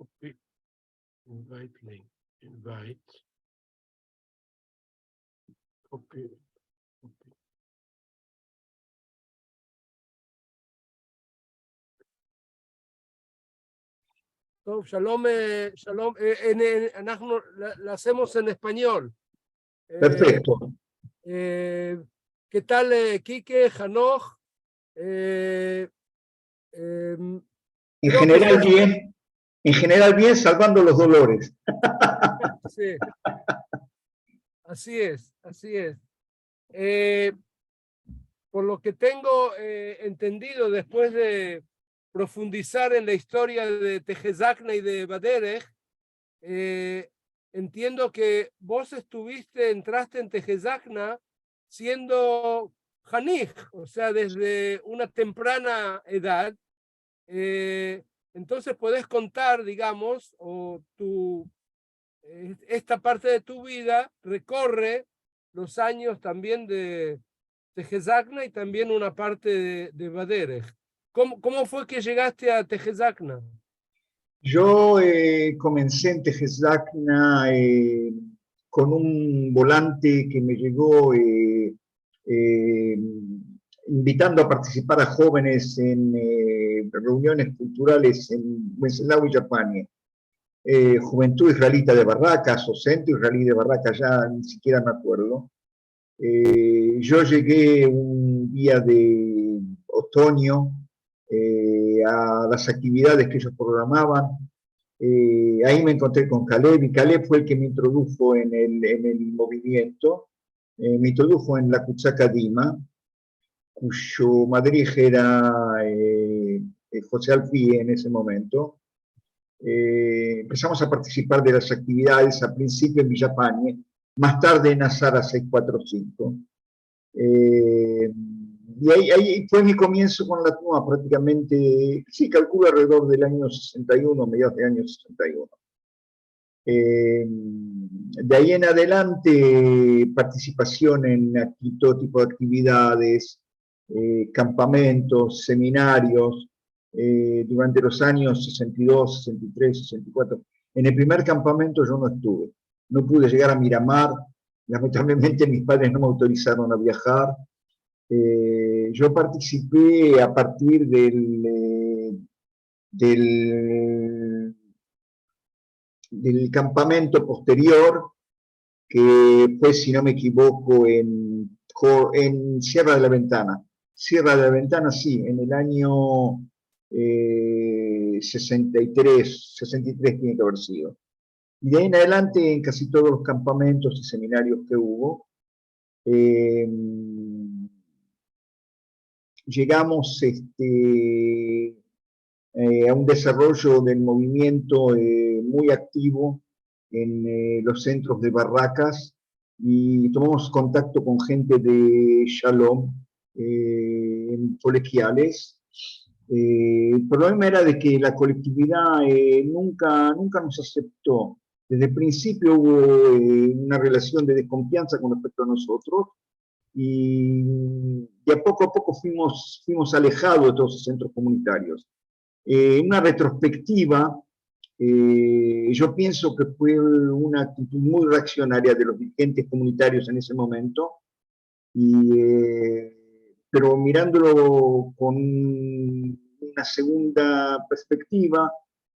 Copy, invite link, invite, copy, copy. טוב, שלום, שלום, אנחנו hacemos en español. Perfecto. ¿Qué tal, Quique, Hanoch? En general bien, salvando los dolores. Sí, así es, así es. Por lo que tengo entendido, después de profundizar en la historia de Tejezakna y de Baderech, entiendo que vos entraste en Tejezakna siendo Janij, o sea, desde una temprana edad. Entonces podés contar, digamos, esta parte de tu vida recorre los años también de Tejezakna y también una parte de Baderech. ¿Cómo fue que llegaste a Tejezakna? Yo comencé en Tejezakna con un volante que me llegó invitando a participar a jóvenes en reuniones culturales en Wenceslao y Japania. Juventud Israelita de Barracas o Centro Israelí de Barracas, ya ni siquiera me acuerdo. Yo llegué un día de otoño a las actividades que ellos programaban. Ahí me encontré con Caleb y Caleb fue el que me introdujo en el movimiento. Me introdujo en la Kutzaka Dima, cuyo madrij era José Alfie en ese momento. Empezamos a participar de las actividades al principio en Villapanie, más tarde en Azara 645. Y ahí fue mi comienzo con la TNUA, prácticamente, sí, calculo alrededor del año 61, mediados del año 61. De ahí en adelante, participación en todo tipo de actividades, campamentos, seminarios, durante los años 62, 63, 64. En el primer campamento yo no estuve, no pude llegar a Miramar, lamentablemente mis padres no me autorizaron a viajar. Yo participé a partir del campamento posterior, que fue, si no me equivoco, en Sierra de la Ventana. Sierra de la Ventana, sí, en el año 63 tiene que haber sido. Y de ahí en adelante, en casi todos los campamentos y seminarios que hubo, llegamos a un desarrollo del movimiento muy activo en los centros de Barracas y tomamos contacto con gente de Shalom, en colegiales. El problema era de que la colectividad nunca nos aceptó. Desde el principio hubo una relación de desconfianza con respecto a nosotros y a poco fuimos alejados de todos los centros comunitarios. Una retrospectiva, yo pienso que fue una actitud muy reaccionaria de los dirigentes comunitarios en ese momento, pero mirándolo con una segunda perspectiva,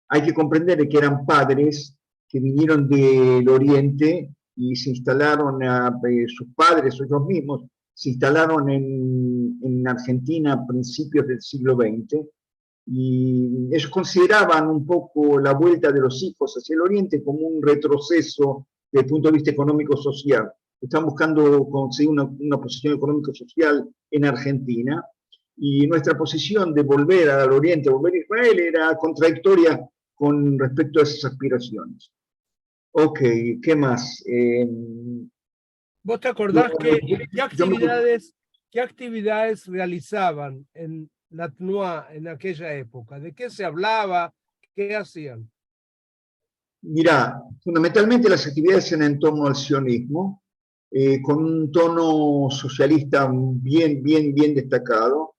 hay que comprender que eran padres que vinieron del Oriente y se instalaron, sus padres o ellos mismos, se instalaron en Argentina a principios del siglo XX, y ellos consideraban un poco la vuelta de los hijos hacia el Oriente como un retroceso desde el punto de vista económico-social. Están buscando conseguir una posición económico-social en Argentina, y nuestra posición de volver al Oriente, volver a Israel, era contradictoria con respecto a esas aspiraciones. Ok, ¿qué más? ¿Vos te acordás qué actividades realizaban en la TNUA en aquella época? ¿De qué se hablaba? ¿Qué hacían? Mirá, fundamentalmente las actividades eran en torno al sionismo, con un tono socialista bien destacado.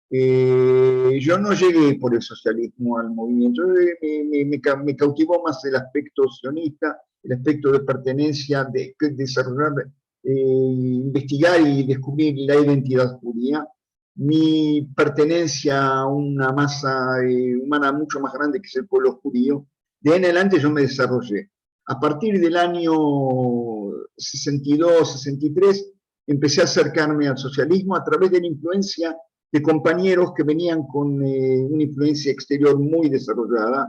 Yo no llegué por el socialismo al movimiento, me cautivó más el aspecto sionista, el aspecto de pertenencia, de desarrollar, investigar y descubrir la identidad judía, mi pertenencia a una masa humana mucho más grande que es el pueblo judío. De ahí en adelante yo me desarrollé. A partir del año 62, 63, empecé a acercarme al socialismo a través de la influencia de compañeros que venían con una influencia exterior muy desarrollada.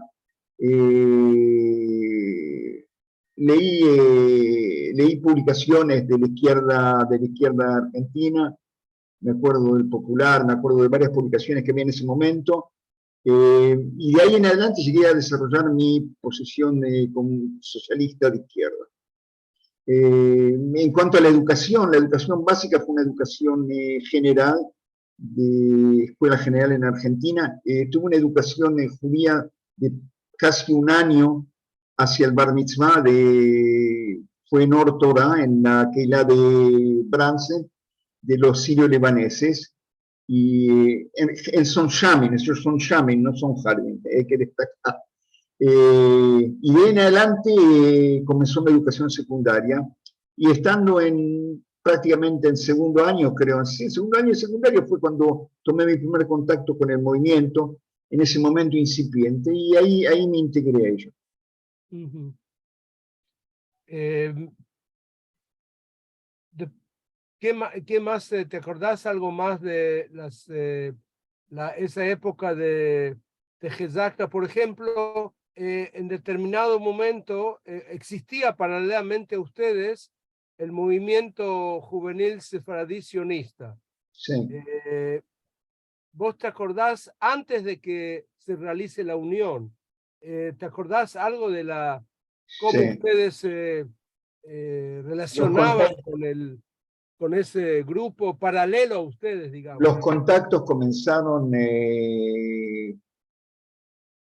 Leí publicaciones de la izquierda argentina, me acuerdo del Popular, me acuerdo de varias publicaciones que había en ese momento, y de ahí en adelante llegué a desarrollar mi posición como socialista de izquierda. En cuanto a la educación básica fue una educación general, de escuela general en Argentina. Tuve una educación judía de casi un año hacia el Bar Mitzvah, fue en Or Torah, en la Keilah de Bransen, de los sirio-libaneses, y son shamin, ellos son shamin, no son jardín, hay que destacar. Y de ahí en adelante comenzó mi educación secundaria, y estando prácticamente en segundo año, creo, sí, segundo año de secundaria fue cuando tomé mi primer contacto con el movimiento, en ese momento incipiente, y ahí me integré a ello. Uh-huh. ¿Qué más te acordás algo más de esa época de Jezakna? Por ejemplo, en determinado momento existía paralelamente a ustedes el movimiento juvenil sefaradí sionista. Sí. ¿Vos te acordás antes de que se realice la unión? ¿Te acordás algo de cómo Sí. ustedes relacionaban con ese grupo paralelo a ustedes, digamos? Los contactos comenzaron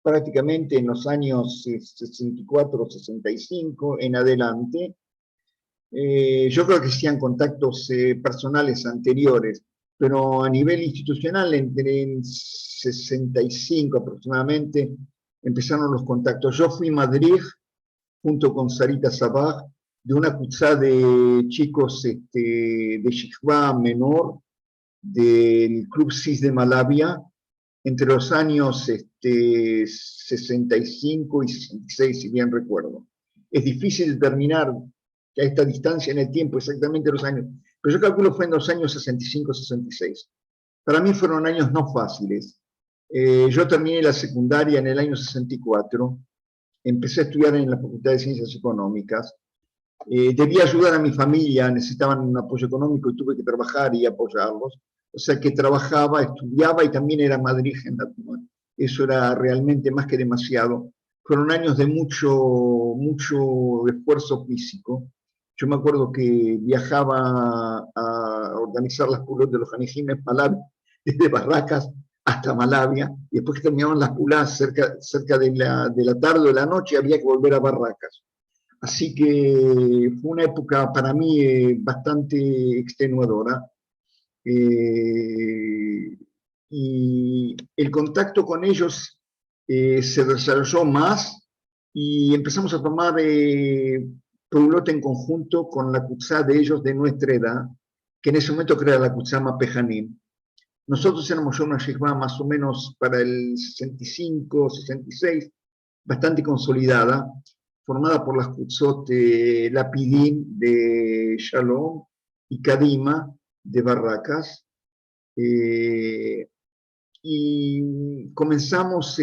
prácticamente en los años 64, 65 en adelante. Yo creo que existían contactos personales anteriores, pero a nivel institucional, en 65 aproximadamente, empezaron los contactos. Yo fui madrid, junto con Sarita Sabaj, de una cutsá de chicos de Shikva menor, del Club CIS de Malavia, entre los años 65 y 66, si bien recuerdo. Es difícil determinar a esta distancia en el tiempo exactamente los años, pero yo calculo fue en los años 65-66. Para mí fueron años no fáciles. Yo terminé la secundaria en el año 64, empecé a estudiar en la Facultad de Ciencias Económicas, debía ayudar a mi familia, necesitaban un apoyo económico y tuve que trabajar y apoyarlos. O sea que trabajaba, estudiaba y también era Madrid en la Tuma. Eso era realmente más que demasiado. Fueron años de mucho esfuerzo físico. Yo me acuerdo que viajaba a organizar las pulas de los Hanejimes Malavia, desde Barracas hasta Malavia, y después que terminaban las pulas cerca de la tarde o de la noche había que volver a Barracas. Así que fue una época para mí bastante extenuadora. Y el contacto con ellos se desarrolló más y empezamos a tomar Peulote en conjunto con la Kutzá de ellos de nuestra edad, que en ese momento crea la Kutzá Mapejanim. Nosotros éramos ya una shikvá más o menos para el 65, 66, bastante consolidada, formada por las Kutzot Lapidín de Shalom y Kadima de Barracas. Y comenzamos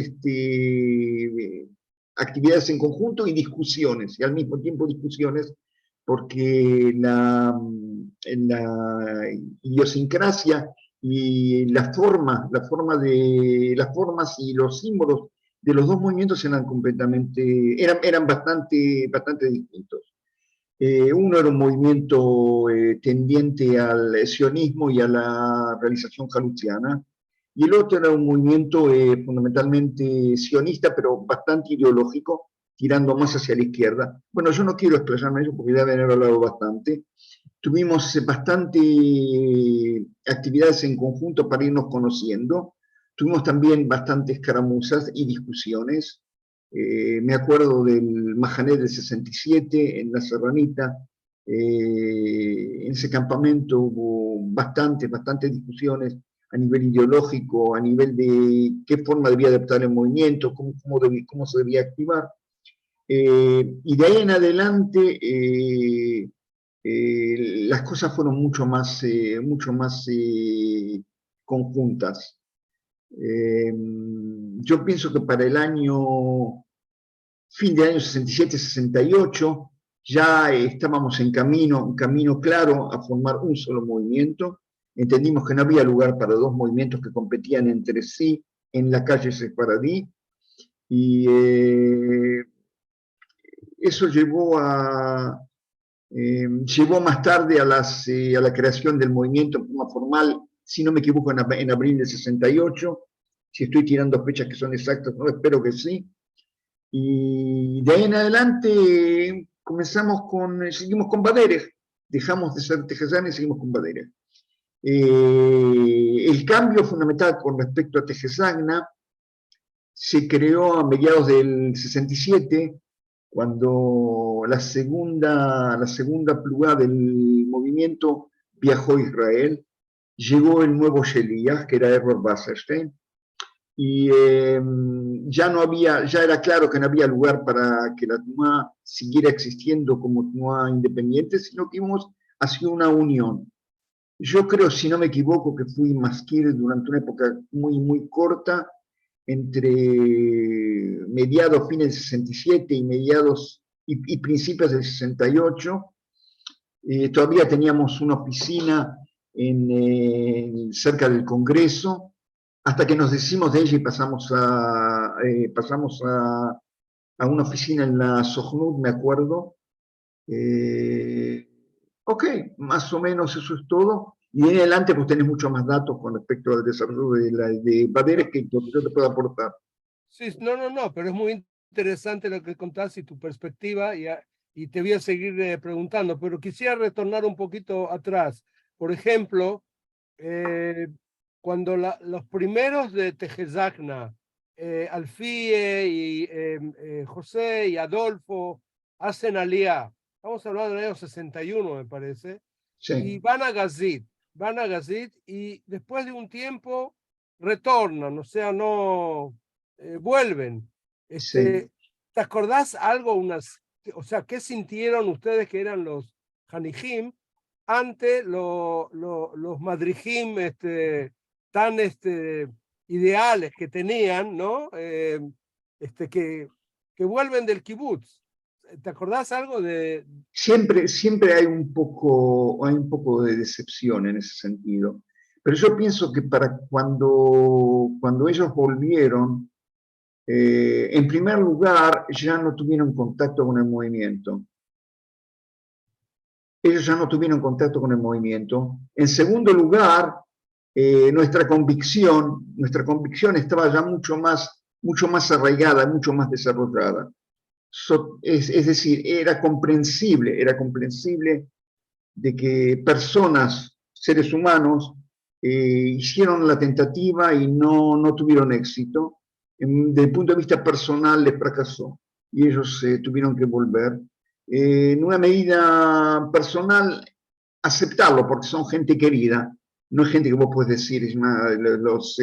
actividades en conjunto y discusiones, y al mismo tiempo discusiones, porque la idiosincrasia y las formas y los símbolos de los dos movimientos eran bastante distintos. Uno era un movimiento tendiente al sionismo y a la realización jaluziana, y el otro era un movimiento fundamentalmente sionista, pero bastante ideológico, tirando más hacia la izquierda. Bueno, yo no quiero expresarme eso porque ya haber hablado bastante. tuvimos bastante actividades en conjunto para irnos conociendo. Tuvimos también bastantes escaramuzas y discusiones. Me acuerdo del Mahané del 67 en la Serranita. En ese campamento hubo bastantes discusiones a nivel ideológico, a nivel de qué forma debía adaptar el movimiento, cómo se debía activar. Y de ahí en adelante las cosas fueron mucho más conjuntas. Yo pienso que para el fin del año 67-68, ya estábamos en camino claro a formar un solo movimiento. Entendimos que no había lugar para dos movimientos que competían entre sí en la calle sefaradí, y eso llevó más tarde a la creación del movimiento en forma formal, si no me equivoco, en abril del 68. Si estoy tirando fechas que son exactas, no, espero que sí. Y de ahí en adelante seguimos con Baderech. Dejamos de ser Tejesagna y seguimos con Baderech. El cambio fundamental con respecto a Tejesagna se creó a mediados del 67, cuando la segunda plugá del movimiento viajó a Israel. Llegó el nuevo Sheliach, que era Errol Wasserstein, y ya era claro que no había lugar para que la Tnuá siguiera existiendo como Tnuá independiente, sino que íbamos hacia una unión. Yo creo, si no me equivoco, que fui masquir durante una época muy corta, entre fines del 67 y principios del 68. Todavía teníamos una oficina cerca del Congreso, hasta que nos deshicimos de ella y pasamos a una oficina en la Sojnud, me acuerdo. Ok, más o menos eso es todo. Y en adelante pues tenés mucho más datos con respecto al desarrollo de Baderech que yo te puedo aportar. Sí, no, pero es muy interesante lo que contás y tu perspectiva, y te voy a seguir preguntando, pero quisiera retornar un poquito atrás. Por ejemplo, cuando los primeros de Tejesagna, Alfie y José y Adolfo, hacen aliyá, estamos hablando del año 61, me parece, Sí. y van a Gazit, y después de un tiempo retornan, o sea, no vuelven. Sí. ¿Te acordás algo, o sea, qué sintieron ustedes que eran los Hanijim ante los Madrijim tan ideales que tenían, ¿no? Que vuelven del kibutz? ¿Te acordás algo de...? Siempre hay un poco de decepción en ese sentido. Pero yo pienso que para cuando ellos volvieron, en primer lugar, ya no tuvieron contacto con el movimiento. Ellos ya no tuvieron contacto con el movimiento. En segundo lugar, nuestra convicción estaba ya mucho más arraigada, mucho más desarrollada. Es decir, era comprensible de que personas, seres humanos, hicieron la tentativa y no tuvieron éxito. Desde el punto de vista personal les fracasó y ellos tuvieron que volver. En una medida personal, aceptarlo, porque son gente querida, no es gente que vos podés decir, es más, los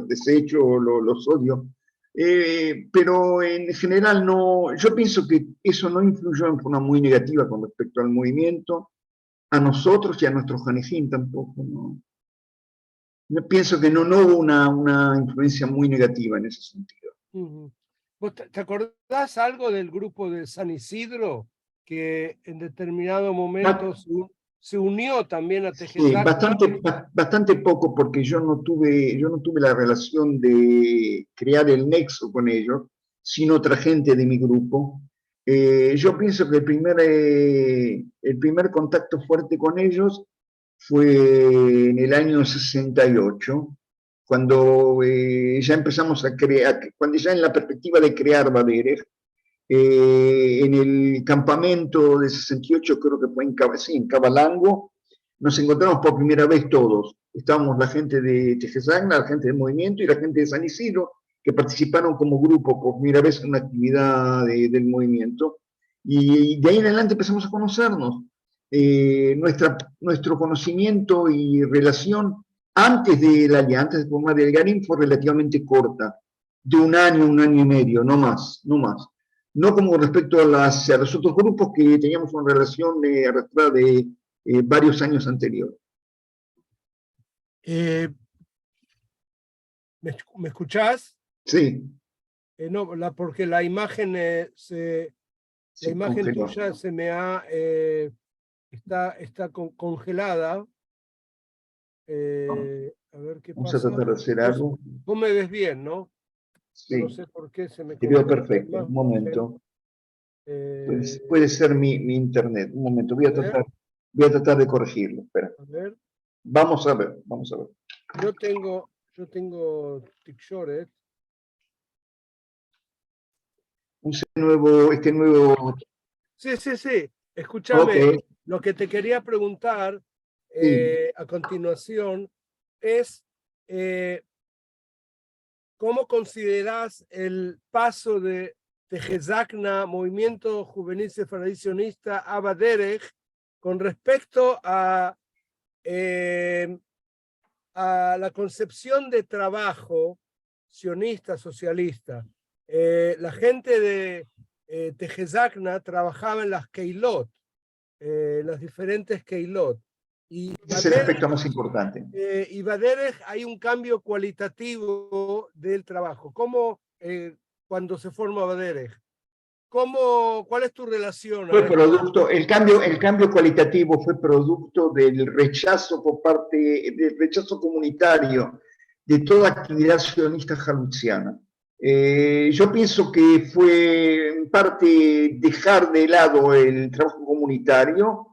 desecho o los odio. Pero en general no, yo pienso que eso no influyó en forma muy negativa con respecto al movimiento, a nosotros y a nuestros Hanejim tampoco. ¿No? Yo pienso que no hubo una influencia muy negativa en ese sentido. ¿Vos te acordás algo del grupo de San Isidro que en determinado momento se unió también a Tejesagna? Sí, bastante poco, porque yo no tuve la relación de crear el nexo con ellos, sino otra gente de mi grupo. Yo pienso que el primer contacto fuerte con ellos fue en el año 68, cuando ya empezamos a crear, cuando ya en la perspectiva de crear Baderech, En el campamento de 68, creo que fue en Cabalango, nos encontramos por primera vez todos. Estábamos la gente de Tejesagna, la gente del movimiento y la gente de San Isidro, que participaron como grupo por primera vez en una actividad del movimiento. Y de ahí en adelante empezamos a conocernos. Nuestro conocimiento y relación antes de formar el Garín fue relativamente corta, de un año y medio, no más, no más. No como respecto a los otros grupos que teníamos una relación arrastrada de varios años anteriores. ¿Me escuchás? Sí. No, porque la imagen, la imagen tuya se me ha, está congelada. A ver qué Vamos pasa. a tratar de hacer algo. Vos me ves bien, ¿no? Sí. No sé por qué se me te veo perfecto. Un momento. Puede ser mi internet. Un momento. Voy a tratar de corregirlo. Espera. A ver. Vamos a ver, vamos a ver. Yo tengo Tixoret. Este nuevo... Sí. Escúchame, Okay. Lo que te quería preguntar a continuación es ¿cómo considerás el paso de Tejesagna, Movimiento Juvenil Sefaradí Sionista, a Baderech, con respecto a la concepción de trabajo sionista, socialista? La gente de Tejesagna trabajaba en las Keilot, las diferentes Keilot. Y es el aspecto más importante. Y Baderech hay un cambio cualitativo del trabajo. ¿Cómo, cuando se forma Baderech? ¿Cuál es tu relación? Fue producto, el cambio cualitativo fue producto del rechazo del rechazo comunitario de toda actividad sionista jaluziana. Yo pienso que fue en parte dejar de lado el trabajo comunitario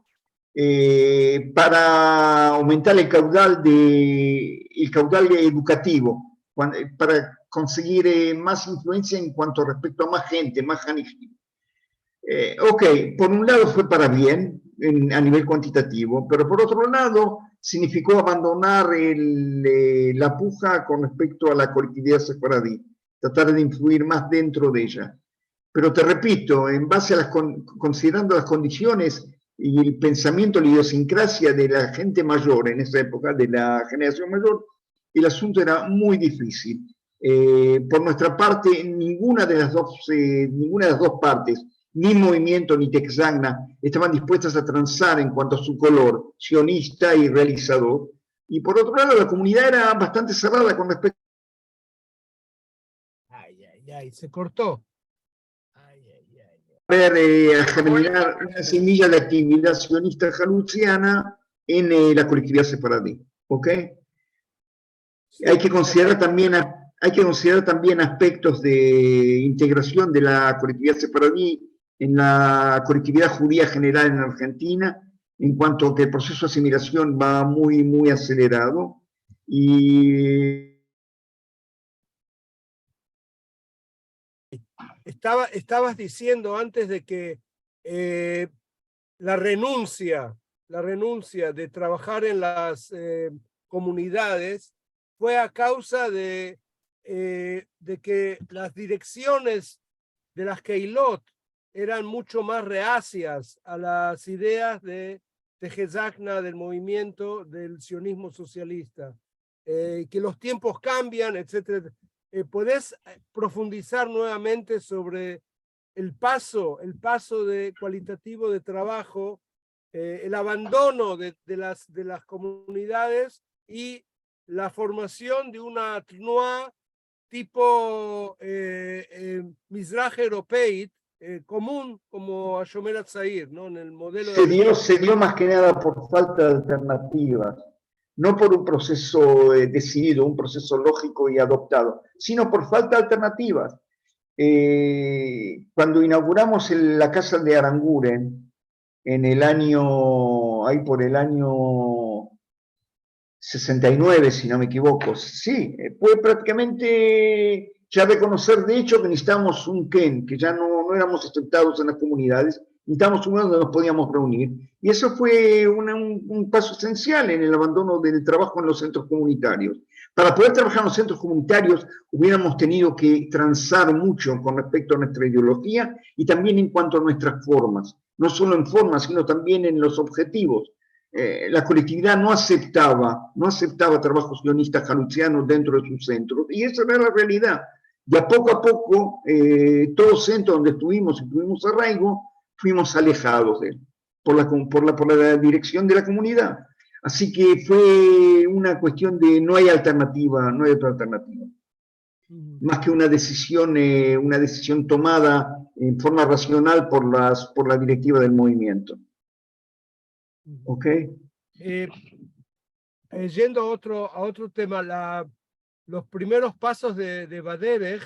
para aumentar el caudal educativo, para conseguir más influencia en cuanto respecto a más gente, más hanifim. Ok, por un lado fue para bien a nivel cuantitativo, pero por otro lado significó abandonar la puja con respecto a la colectividad sefaradí, tratar de influir más dentro de ella. Pero te repito, en base a considerando las condiciones y el pensamiento, la idiosincrasia de la gente mayor en esa época, de la generación mayor, el asunto era muy difícil. Por nuestra parte, ninguna de las dos partes, ni Movimiento ni Tejesagna, estaban dispuestas a transar en cuanto a su color, sionista y realizador. Y por otro lado, la comunidad era bastante cerrada con respecto. Se cortó. A germinar una semilla de actividad sionista jaluziana en la colectividad sefaradí. ¿Ok? Sí. Hay que considerar también aspectos de integración de la colectividad sefaradí en la colectividad judía general en Argentina, en cuanto a que el proceso de asimilación va muy, muy acelerado. Y estabas diciendo antes de que la renuncia de trabajar en las comunidades fue a causa de que las direcciones de las Keilot eran mucho más reacias a las ideas de Tejesagna, del movimiento del sionismo socialista, que los tiempos cambian, etc. ¿Podés profundizar nuevamente sobre el paso cualitativo de trabajo, el abandono de las comunidades y la formación de una Tnuá tipo Mizraj Europeit, común como Hashomer Hatzair, ¿no? En el modelo se dio más que nada por falta de alternativas, no por un proceso decidido, un proceso lógico y adoptado, sino por falta de alternativas. Cuando inauguramos la casa de Aranguren, por el año 69, si no me equivoco, sí, fue prácticamente ya reconocer de hecho que necesitábamos un Ken, que ya no éramos aceptados en las comunidades, necesitábamos un lugar donde nos podíamos reunir. Y eso fue un paso esencial en el abandono del trabajo en los centros comunitarios. Para poder trabajar en los centros comunitarios hubiéramos tenido que transar mucho con respecto a nuestra ideología y también en cuanto a nuestras formas, no solo en formas, sino también en los objetivos. La colectividad no aceptaba trabajos guionistas jaluzianos dentro de sus centros, y esa era la realidad. De a poco, todo centro donde estuvimos y tuvimos arraigo, fuimos alejados de él, por la dirección de la comunidad. Así que fue una cuestión de no hay alternativa, no hay otra alternativa. Más que una decisión tomada en forma racional por la directiva del movimiento. ¿Ok? Yendo a otro tema, los primeros pasos de Baderech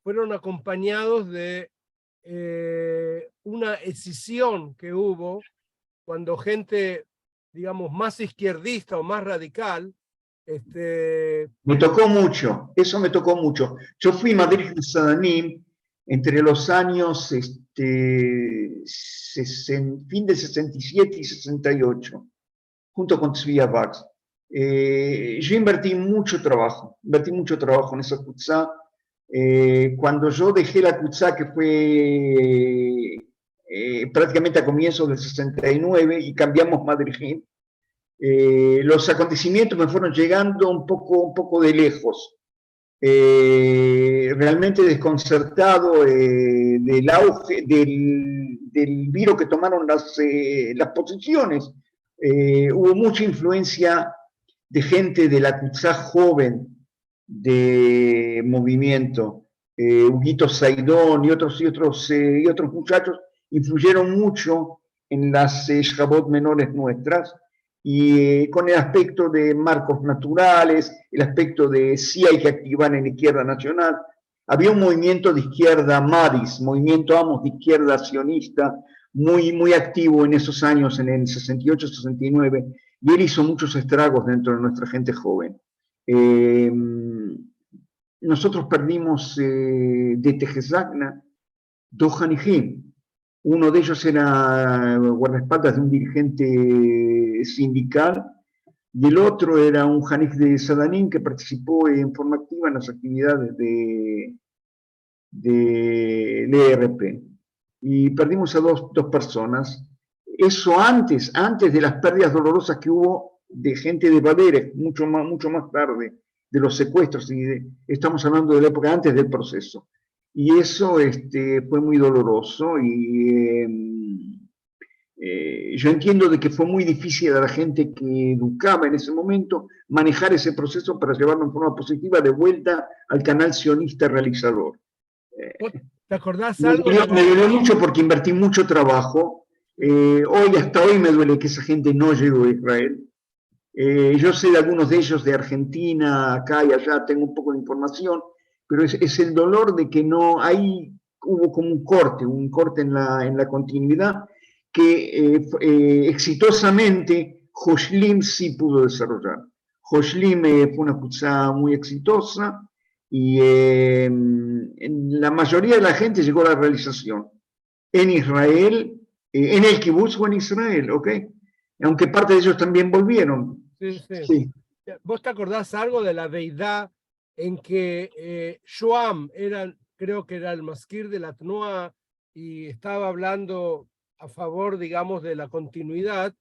fueron acompañados de una escisión que hubo cuando gente, digamos, más izquierdista o más radical. Me tocó mucho, eso me tocó mucho. Yo fui Madrid de Sadanim entre los años fin de 67 y 68, junto con Tzvi Bax. Yo invertí mucho trabajo en esa kutzá. Cuando yo dejé la kutzá, que fue prácticamente a comienzos del 69, y cambiamos Madrid, los acontecimientos me fueron llegando un poco de lejos. Realmente desconcertado del auge, del viro que tomaron las posiciones. Hubo mucha influencia de gente de la Kutzá joven de movimiento. Huguito Saidón y otros muchachos influyeron mucho en las Shabbat menores nuestras, y con el aspecto de marcos naturales, el aspecto de sí hay que activar en la izquierda nacional. Había un movimiento de izquierda Madis, movimiento de izquierda sionista, muy activo en esos años, en el 68-69, y él hizo muchos estragos dentro de nuestra gente joven. Nosotros perdimos de Tejezagna 2 Hanijim. Uno de ellos era guardaespaldas de un dirigente sindical, y el otro era un Hanij de Sadanim que participó en forma activa en las actividades del ERP. Y perdimos a dos personas. Eso antes de las pérdidas dolorosas que hubo de gente de Baderech, mucho más tarde, de los secuestros, estamos hablando de la época antes del proceso. Y eso fue muy doloroso, y yo entiendo de que fue muy difícil a la gente que educaba en ese momento manejar ese proceso para llevarlo en forma positiva de vuelta al canal sionista realizador. ¿Te acordás algo? Me dolió mucho porque invertí mucho trabajo. Hasta hoy me duele que esa gente no llegó a Israel. Yo sé de algunos de ellos de Argentina, acá y allá, tengo un poco de información, pero es el dolor de que no hay, hubo como un corte en la continuidad que exitosamente Joshlim sí pudo desarrollar. Joshlim fue una kutzá muy exitosa, y la mayoría de la gente llegó a la realización en Israel, en el kibutz o en Israel, ¿ok? Aunque parte de ellos también volvieron. Sí. ¿Vos te acordás algo de la deidad en que Shoam creo que era el masquir de la Tnoa, y estaba hablando a favor, digamos, de la continuidad,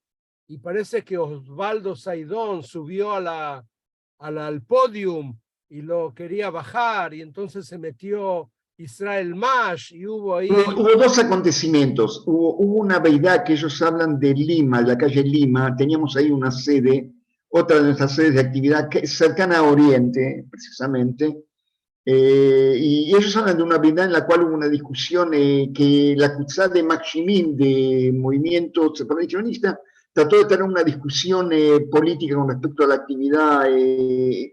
y parece que Osvaldo Saidón subió al podium y lo quería bajar, y entonces se metió Israel Mash, y hubo ahí... Hubo 2 acontecimientos. Hubo una deidad que ellos hablan de Lima, la calle Lima. Teníamos ahí una sede, otra de nuestras sedes de actividad cercana a Oriente, precisamente. Y ellos hablan de una deidad en la cual hubo una discusión que la Kutzá de Maximín, de movimiento separacionista, trató de tener una discusión política con respecto a la actividad,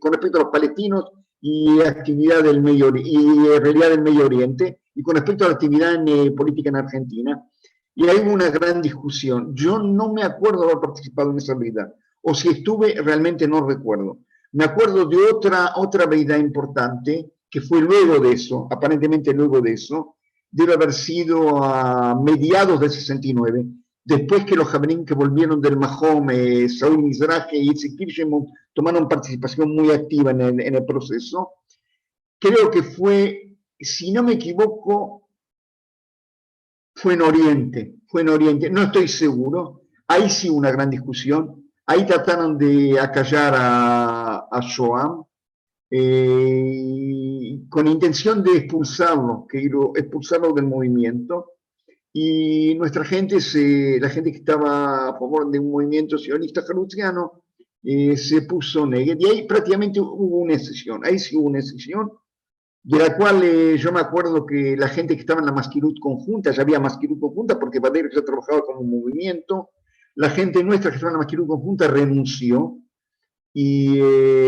con respecto a los palestinos y actividad del realidad del Medio Oriente, y con respecto a la actividad política en Argentina. Y hay una gran discusión. Yo no me acuerdo de haber participado en esa deidad, o si estuve, realmente no recuerdo. Me acuerdo de otra deidad importante, que fue luego de eso, aparentemente luego de eso, debe haber sido a mediados del 69, después que los Jabrín que volvieron del Mahom, Saúl Mizrahi y Itzik Kirchner tomaron participación muy activa en el proceso. Creo que fue, si no me equivoco, fue en Oriente, no estoy seguro. Ahí sí una gran discusión. Ahí trataron de acallar a Shoam, con intención de expulsarlo del movimiento. Y nuestra gente, la gente que estaba a favor de un movimiento sionista jaluziano, se puso negue. Y ahí prácticamente hubo una excepción, ahí sí hubo una excepción, de la cual yo me acuerdo que la gente que estaba en la Maskirut conjunta, ya había Maskirut conjunta porque Bader ya trabajaba como movimiento, la gente nuestra que estaba en la Maskirut conjunta renunció y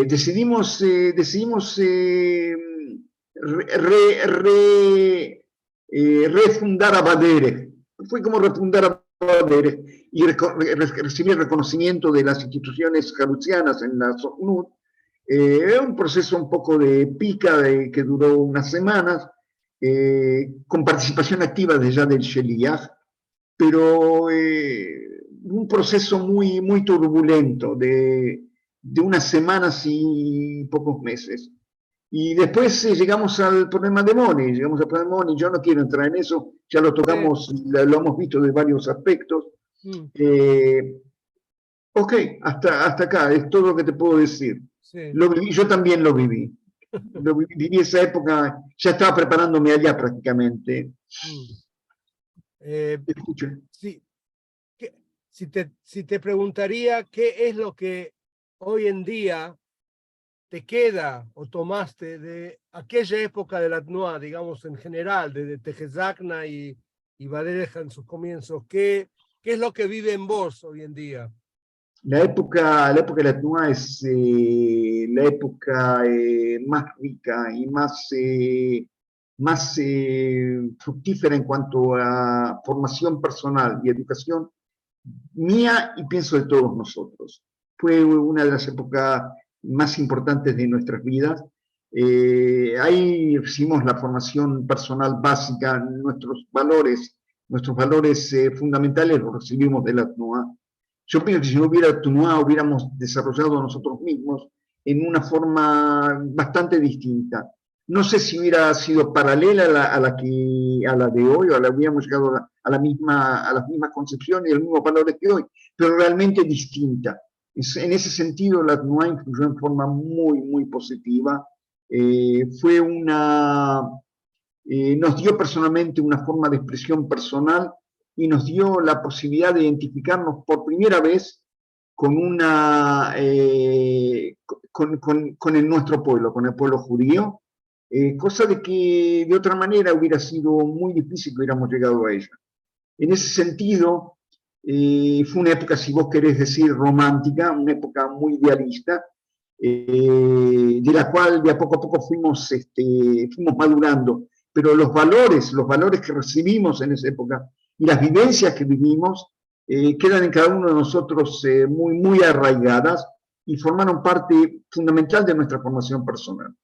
decidimos refundar a Bader. Fue como refundar a Bader y recibir el reconocimiento de las instituciones jaluzianas en la SOCNUT. Era un proceso un poco de pica que duró unas semanas, con participación activa desde ya del Sheliach, pero un proceso muy, muy turbulento de unas semanas y pocos meses. Y después llegamos al problema de Moni, yo no quiero entrar en eso, ya lo tocamos, lo hemos visto de varios aspectos. Ok, hasta acá, es todo lo que te puedo decir. Sí. Lo viví, yo también lo viví. Viví esa época, ya estaba preparándome allá prácticamente. Escucho. Sí. Si te preguntaría qué es lo que hoy en día te queda o tomaste de aquella época de la Tnuá, digamos en general, de Tejezakna y Badereja en sus comienzos, ¿qué es lo que vive en vos hoy en día? La época de la Tnuá es la época más rica y más fructífera en cuanto a formación personal y educación mía y pienso de todos nosotros. Fue una de las épocas más importantes de nuestras vidas. Ahí recibimos la formación personal básica, nuestros valores fundamentales los recibimos de la Tnuá. Yo pienso que si no hubiera Tnuá, hubiéramos desarrollado nosotros mismos en una forma bastante distinta. No sé si hubiera sido paralela a la de hoy, o hubiéramos llegado a las mismas concepciones y a los mismos valores que hoy, pero realmente distinta. En ese sentido, la Tnuá influyó en forma muy, muy positiva. Nos dio personalmente una forma de expresión personal y nos dio la posibilidad de identificarnos por primera vez con nuestro pueblo, con el pueblo judío, cosa de que de otra manera hubiera sido muy difícil que hubiéramos llegado a ella. En ese sentido, fue una época, si vos querés decir, romántica, una época muy idealista, de la cual de a poco fuimos madurando, pero los valores que recibimos en esa época y las vivencias que vivimos quedan en cada uno de nosotros muy, muy arraigadas y formaron parte fundamental de nuestra formación personal.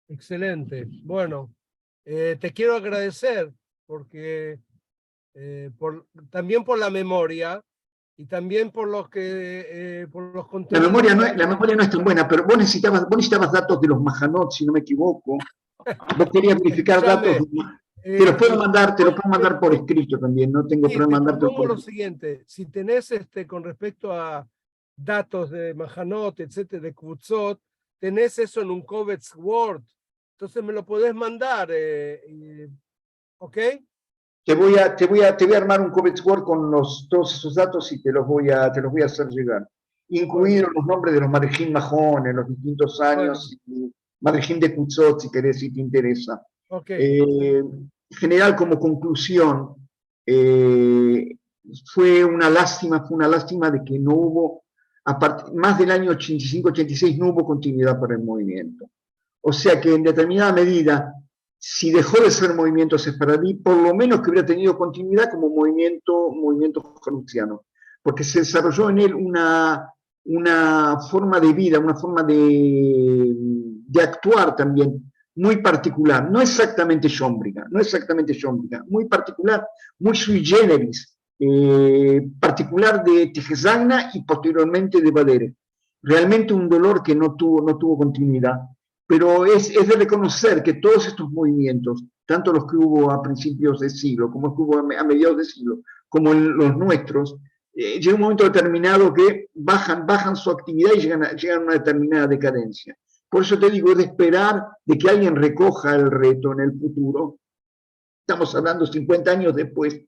Excelente. Bueno, te quiero agradecer porque también por la memoria y también por los contenidos. La memoria no es tan buena, pero vos necesitabas datos de los Mahanot, si no me equivoco. Vos querías verificar datos. Te los puedo mandar por escrito también, no tengo problema en mandarte por lo siguiente, si tenés con respecto a datos de Mahanot, etcétera, de Kvutzot, tenés eso en un Kovetz Word, entonces me lo podés mandar, ¿ok? Te voy a armar un Kovetz Word con todos esos datos y te los voy a hacer llegar, incluidos los nombres de los Marejim Mahon en los distintos años, y Marejim de Kvutzot, si querés, si te interesa. En general, como conclusión, fue una lástima de que no hubo, más del año 85-86, no hubo continuidad para el movimiento. O sea que en determinada medida, si dejó de ser movimiento sefaradí, por lo menos que hubiera tenido continuidad como movimiento jaluziano, porque se desarrolló en él una forma de vida, una forma de de actuar también muy particular, no exactamente shombriga, muy particular, muy sui generis, particular de Tejezagna y posteriormente de Badere. Realmente un dolor que no tuvo continuidad, pero es de reconocer que todos estos movimientos, tanto los que hubo a principios de siglo, como los que hubo a mediados de siglo, como los nuestros, llega un momento determinado que bajan su actividad y llegan a una determinada decadencia. Por eso te digo, es de esperar de que alguien recoja el reto en el futuro. Estamos hablando 50 años después.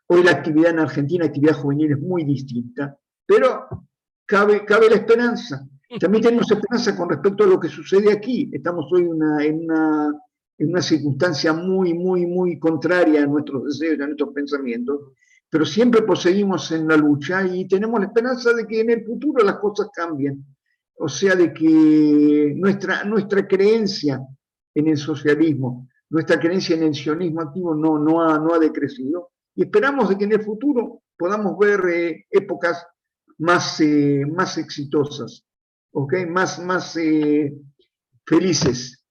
Hoy la actividad en Argentina, actividad juvenil, es muy distinta, pero cabe la esperanza. También tenemos esperanza con respecto a lo que sucede aquí. Estamos hoy en una circunstancia muy contraria a nuestros deseos y a nuestros pensamientos, pero siempre proseguimos en la lucha y tenemos la esperanza de que en el futuro las cosas cambien. O sea, de que nuestra creencia en el socialismo, nuestra creencia en el sionismo activo no ha decrecido. Y esperamos de que en el futuro podamos ver épocas más exitosas, ¿ok? Más felices.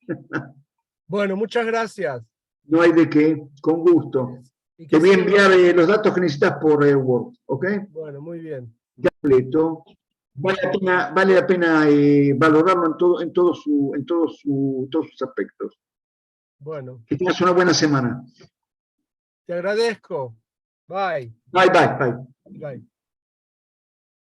Bueno, muchas gracias. No hay de qué, con gusto. Te voy a enviar los datos que necesitas por Word, ¿ok? Bueno, muy bien. Completo. Vale la pena valorarlo en todos sus aspectos. Bueno. Que tengas una buena semana. Te agradezco. Bye. Bye. Bye.